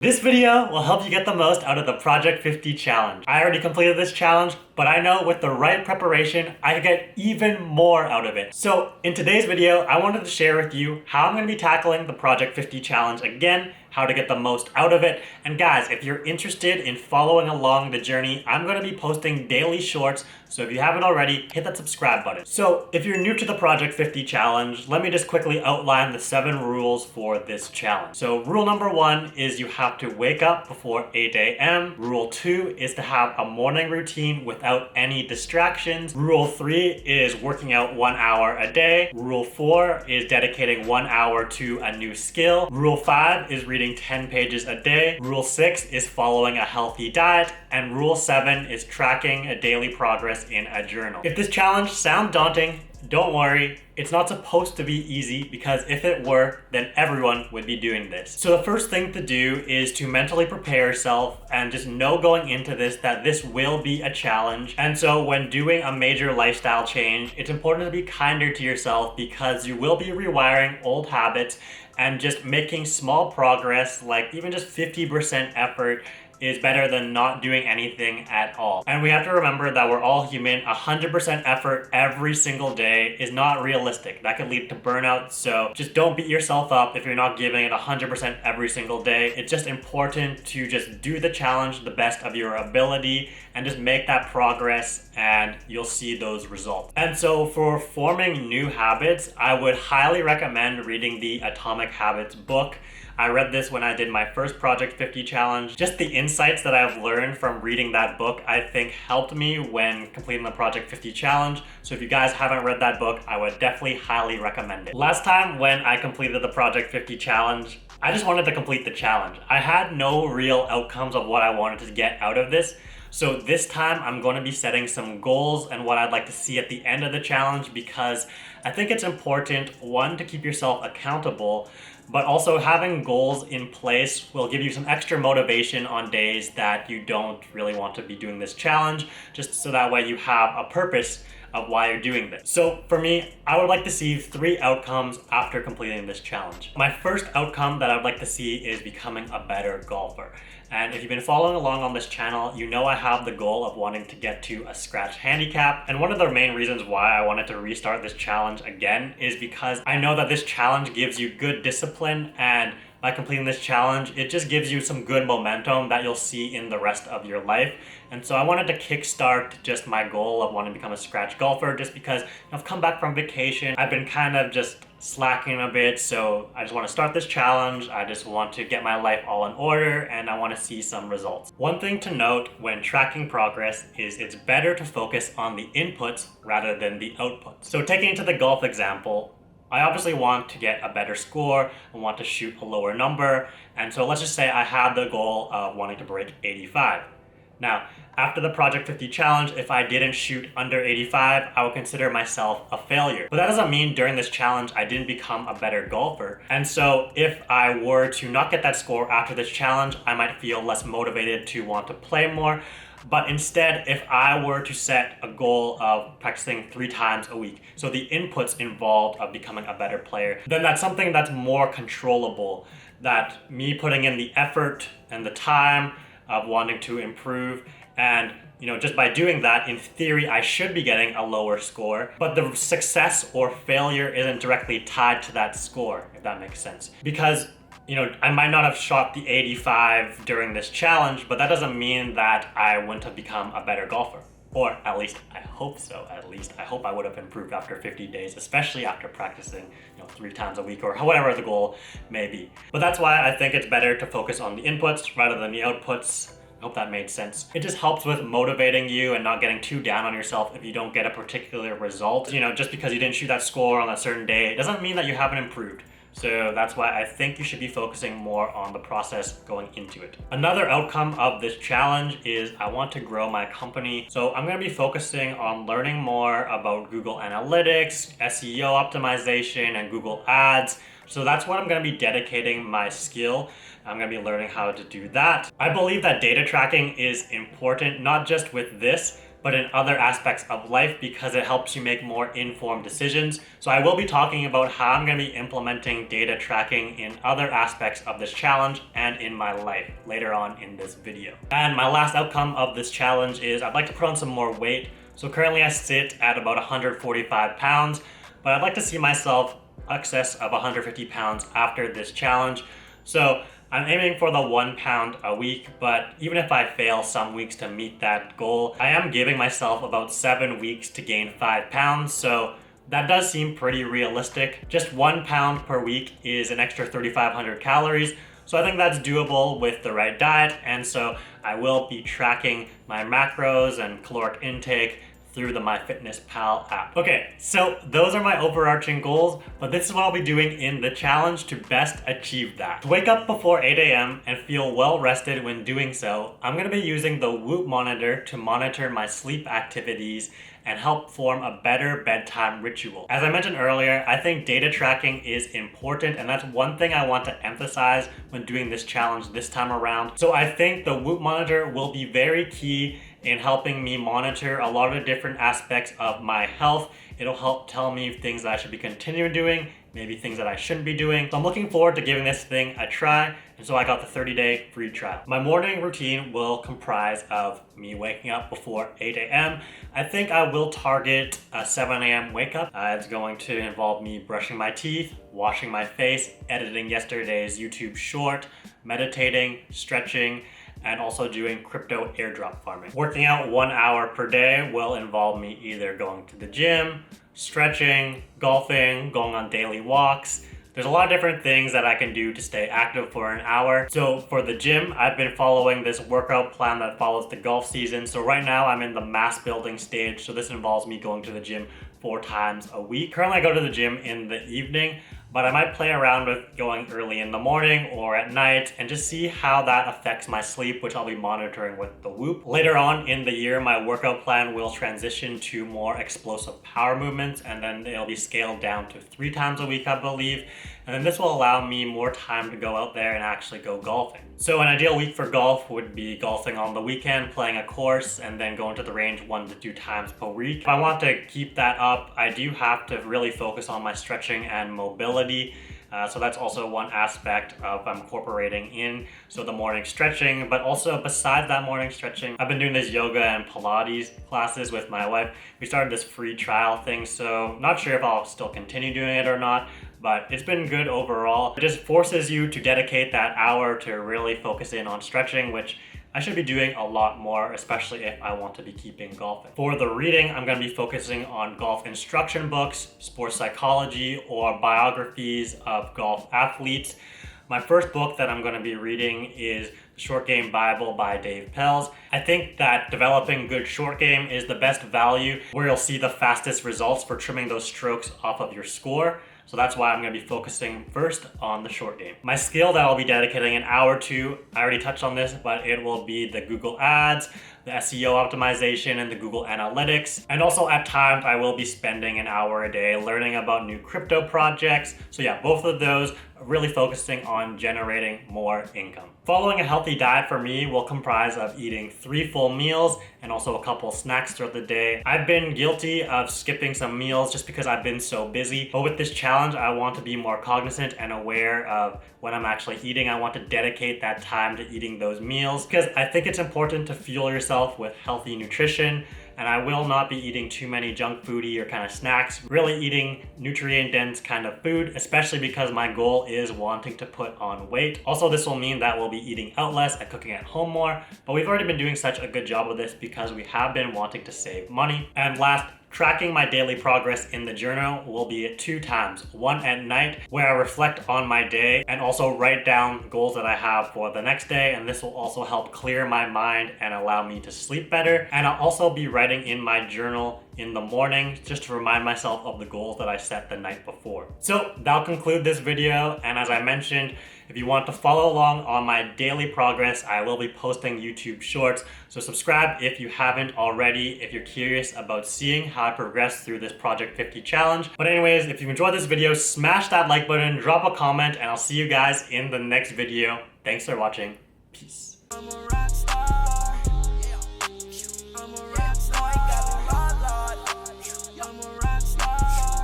This video will help you get the most out of the Project 50 challenge. I already completed this challenge, but I know with the right preparation, I could get even more out of it. So in today's video, I wanted to share with you how I'm going to be tackling the Project 50 challenge again, how to get the most out of it. And guys, if you're interested in following along the journey, I'm going to be posting daily shorts. So if you haven't already, hit that subscribe button. So if you're new to the Project 50 challenge, let me just quickly outline the 7 rules for this challenge. So rule number 1 is you have to wake up before 8 a.m. Rule 2 is to have a morning routine without any distractions. Rule 3 is working out 1 hour a day. Rule 4 is dedicating 1 hour to a new skill. Rule 5 is reading 10 pages a day. Rule 6 is following a healthy diet. And rule 7 is tracking a daily progress in a journal. If this challenge sounds daunting, don't worry, it's not supposed to be easy, because if it were, then everyone would be doing this. So the first thing to do is to mentally prepare yourself and just know going into this that this will be a challenge. And so when doing a major lifestyle change, it's important to be kinder to yourself, because you will be rewiring old habits, and just making small progress, like even just 50% effort, is better than not doing anything at all. And we have to remember that we're all human. 100% effort every single day is not realistic. That could lead to burnout. So just don't beat yourself up if you're not giving it 100% every single day. It's just important to just do the challenge the best of your ability and just make that progress, and you'll see those results. And so for forming new habits, I would highly recommend reading the Atomic Habits book. I read this when I did my first Project 50 challenge. Just the insights that I've learned from reading that book, I think helped me when completing the Project 50 challenge. So if you guys haven't read that book, I would definitely highly recommend it. Last time when I completed the Project 50 challenge, I just wanted to complete the challenge. I had no real outcomes of what I wanted to get out of this. So this time I'm going to be setting some goals and what I'd like to see at the end of the challenge, because I think it's important, one, to keep yourself accountable, but also having goals in place will give you some extra motivation on days that you don't really want to be doing this challenge, just so that way you have a purpose of why you're doing this. So for me, I would like to see 3 outcomes after completing this challenge. My first outcome that I'd like to see is becoming a better golfer. And if you've been following along on this channel, you know I have the goal of wanting to get to a scratch handicap. And one of the main reasons why I wanted to restart this challenge again is because I know that this challenge gives you good discipline, and by completing this challenge, it just gives you some good momentum that you'll see in the rest of your life. And so I wanted to kickstart just my goal of wanting to become a scratch golfer, just because I've come back from vacation. I've been kind of just slacking a bit, so I just want to start this challenge. I just want to get my life all in order, and I want to see some results. One thing to note when tracking progress is it's better to focus on the inputs rather than the outputs. So taking to the golf example, I obviously want to get a better score. I want to shoot a lower number. And so let's just say I had the goal of wanting to break 85. Now, after the Project 50 challenge, if I didn't shoot under 85, I would consider myself a failure. But that doesn't mean during this challenge I didn't become a better golfer. And so if I were to not get that score after this challenge, I might feel less motivated to want to play more. But instead, if I were to set a goal of practicing 3 times a week, so the inputs involved of becoming a better player, then that's something that's more controllable. That me putting in the effort and the time of wanting to improve, and just by doing that, in theory, I should be getting a lower score, but the success or failure isn't directly tied to that score, if that makes sense. Because I might not have shot the 85 during this challenge, but that doesn't mean that I wouldn't have become a better golfer. Or at least I hope so. At least I hope I would have improved after 50 days, especially after practicing 3 times a week or whatever the goal may be. But that's why I think it's better to focus on the inputs rather than the outputs. I hope that made sense. It just helps with motivating you and not getting too down on yourself if you don't get a particular result. Just because you didn't shoot that score on a certain day, it doesn't mean that you haven't improved. So that's why I think you should be focusing more on the process going into it. Another outcome of this challenge is I want to grow my company. So I'm going to be focusing on learning more about Google Analytics, SEO optimization, and Google Ads. So that's what I'm going to be dedicating my skill. I'm going to be learning how to do that. I believe that data tracking is important, not just with this, but in other aspects of life because it helps you make more informed decisions. So I will be talking about how I'm going to be implementing data tracking in other aspects of this challenge and in my life later on in this video. And my last outcome of this challenge is I'd like to put on some more weight. So currently I sit at about 145 pounds, but I'd like to see myself excess of 150 pounds after this challenge. So I'm aiming for the 1 pound a week, but even if I fail some weeks to meet that goal, I am giving myself about 7 weeks to gain 5 pounds. So that does seem pretty realistic. Just 1 pound per week is an extra 3,500 calories. So I think that's doable with the right diet. And so I will be tracking my macros and caloric intake through the MyFitnessPal app. Okay, so those are my overarching goals, but this is what I'll be doing in the challenge to best achieve that. To wake up before 8 a.m. and feel well rested when doing so, I'm gonna be using the Whoop monitor to monitor my sleep activities and help form a better bedtime ritual. As I mentioned earlier, I think data tracking is important, and that's one thing I want to emphasize when doing this challenge this time around. So I think the Whoop monitor will be very key in helping me monitor a lot of different aspects of my health. It'll help tell me things that I should be continuing doing, maybe things that I shouldn't be doing. So I'm looking forward to giving this thing a try, and so I got the 30-day free trial. My morning routine will comprise of me waking up before 8 a.m. I think I will target a 7 a.m. wake up. It's going to involve me brushing my teeth, washing my face, editing yesterday's YouTube short, meditating, stretching, and also doing crypto airdrop farming. Working out 1 hour per day will involve me either going to the gym, stretching, golfing, going on daily walks. There's a lot of different things that I can do to stay active for an hour. So for the gym, I've been following this workout plan that follows the golf season. So right now I'm in the mass building stage. So this involves me going to the gym 4 times a week. Currently I go to the gym in the evening, but I might play around with going early in the morning or at night and just see how that affects my sleep, which I'll be monitoring with the Whoop. Later on in the year, my workout plan will transition to more explosive power movements, and then it'll be scaled down to 3 times a week, I believe. And then this will allow me more time to go out there and actually go golfing. So an ideal week for golf would be golfing on the weekend, playing a course, and then going to the range 1 to 2 times per week. If I want to keep that up, I do have to really focus on my stretching and mobility. So that's also one aspect of incorporating in. So the morning stretching, but also besides that morning stretching, I've been doing this yoga and Pilates classes with my wife. We started this free trial thing, so not sure if I'll still continue doing it or not, but it's been good overall. It just forces you to dedicate that hour to really focus in on stretching, which I should be doing a lot more, especially if I want to be keeping golfing. For the reading, I'm going to be focusing on golf instruction books, sports psychology, or biographies of golf athletes. My first book that I'm going to be reading is The Short Game Bible by Dave Pelz. I think that developing good short game is the best value, where you'll see the fastest results for trimming those strokes off of your score. So that's why I'm going to be focusing first on the short game. My skill that I'll be dedicating an hour to, I already touched on this, but it will be the Google Ads, the SEO optimization, and the Google Analytics. And also at times I will be spending an hour a day learning about new crypto projects. So yeah, both of those really focusing on generating more income. Following a healthy diet for me will comprise of eating 3 full meals and also a couple snacks throughout the day. I've been guilty of skipping some meals just because I've been so busy, but with this challenge I want to be more cognizant and aware of when I'm actually eating. I want to dedicate that time to eating those meals because I think it's important to fuel yourself with healthy nutrition, and I will not be eating too many junk foody or kind of snacks, really eating nutrient dense kind of food, especially because my goal is wanting to put on weight. Also, this will mean that we'll be eating out less and cooking at home more, but we've already been doing such a good job of this because we have been wanting to save money. And last, tracking my daily progress in the journal will be at 2 times, one at night where I reflect on my day and also write down goals that I have for the next day, and this will also help clear my mind and allow me to sleep better. And I'll also be writing in my journal in the morning just to remind myself of the goals that I set the night before. So that'll conclude this video, and as I mentioned, if you want to follow along on my daily progress, I will be posting YouTube shorts. So subscribe if you haven't already, if you're curious about seeing how I progress through this Project 50 challenge. But anyways, if you enjoyed this video, smash that like button, drop a comment, and I'll see you guys in the next video. Thanks for watching. Peace.